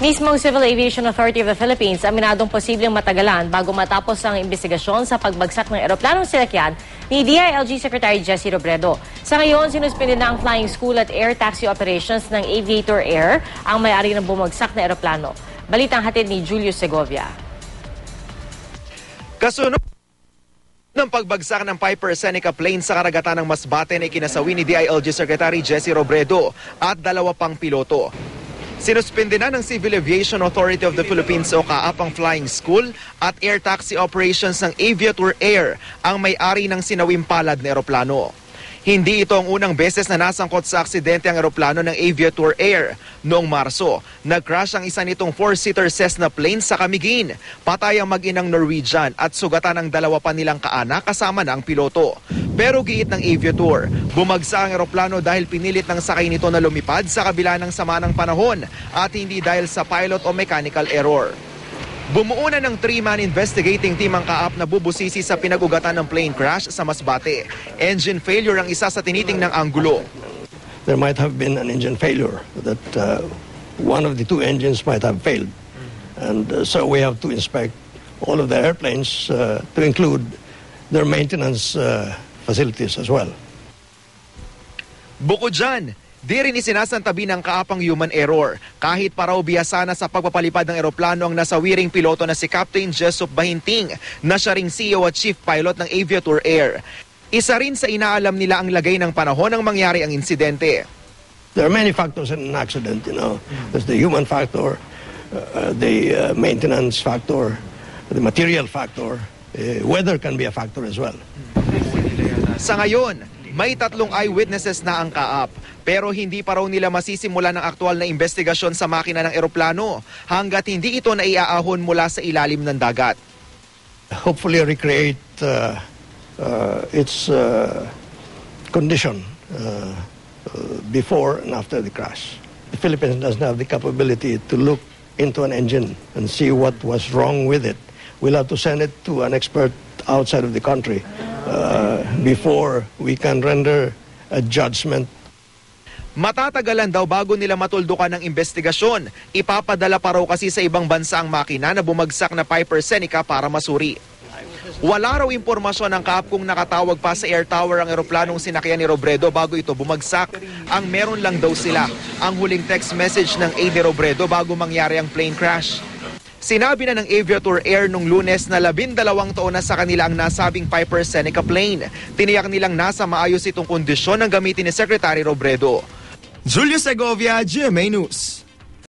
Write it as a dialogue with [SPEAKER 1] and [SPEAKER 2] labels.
[SPEAKER 1] Mismong Civil Aviation Authority of the Philippines aminadong posibleng matagalan bago matapos ang investigasyon sa pagbagsak ng eroplanong sinakyan ni DILG Secretary Jesse Robredo. Sa ngayon, sinuspende na ang flying school at air taxi operations ng Aviator Air ang may-ari ng bumagsak na eroplano. Balitang hatid ni Julius Segovia.
[SPEAKER 2] Kasunod ng pagbagsak ng Piper Seneca plane sa karagatan ng Masbate na ikinasawi ni DILG Secretary Jesse Robredo at 2 pang piloto. Sinuspende na ng Civil Aviation Authority of the Philippines o CAAP ang flying school at air taxi operations ng Aviator Air ang may-ari ng sinawing palad na eroplano. Hindi ito ang unang beses na nasangkot sa aksidente ang eroplano ng Aviator Air. Noong Marso, nag-crash ang isa nitong 4-seater Cessna plane sa Camiguin. Patay ang mag-inang Norwegian at sugatan ang 2 pa nilang kaanak kasama na ang piloto. Pero giit ng Aviator, bumagsak ang eroplano dahil pinilit ng sakay nito na lumipad sa kabila ng sama ng panahon at hindi dahil sa pilot o mechanical error. Bumuo na ng 3-man investigating team ang CAAP na bubusisi sa pinag-ugatan ng plane crash sa Masbate. Engine failure ang isa sa tinitingnang anggulo.
[SPEAKER 3] There might have been an engine failure, that one of the 2 engines might have failed. And so we have to inspect all of the airplanes to include their maintenance facilities as well.
[SPEAKER 2] Bukod dyan, di rin isinasantabi ng CAAP ang human error. Kahit paraw biyasa na sa pagpapalipad ng eroplano ang nasawiring piloto na si Captain Jessup Bahinting na siya ring CEO at Chief Pilot ng Aviator Air. Isa rin sa inaalam nila ang lagay ng panahon ng mangyari ang insidente.
[SPEAKER 3] There are many factors in an accident, There's the human factor, the maintenance factor, the material factor. Weather can be a factor as well.
[SPEAKER 2] Sa ngayon, may 3 eyewitnesses na ang CAAP, pero hindi pa raw nila masisimula ng aktual na investigasyon sa makina ng eroplano hanggat hindi ito naiaahon mula sa ilalim ng dagat.
[SPEAKER 3] Hopefully recreate its condition before and after the crash. The Philippines doesn't have the capability to look into an engine and see what was wrong with it. We'll have to send it to an expert outside of the country before we can render a judgment.
[SPEAKER 2] Matatagalan daw bago nila matuldukan ng investigasyon. Ipapadala pa raw kasi sa ibang bansa ang makina na bumagsak na Piper Seneca para masuri. Wala raw impormasyon ng CAAP kung nakatawag pa sa air tower ang eroplanong sinakyan ni Robredo bago ito bumagsak. Ang meron lang daw sila ang huling text message ng aide Robredo bago mangyari ang plane crash. Sinabi na ng Aviator Air nung Lunes na 12 taon na sa kanila ang nasabing Piper Seneca plane. Tiniyak nilang nasa maayos itong kondisyon ng gamitin ni Secretary Robredo.
[SPEAKER 4] Julius Segovia, GMA News.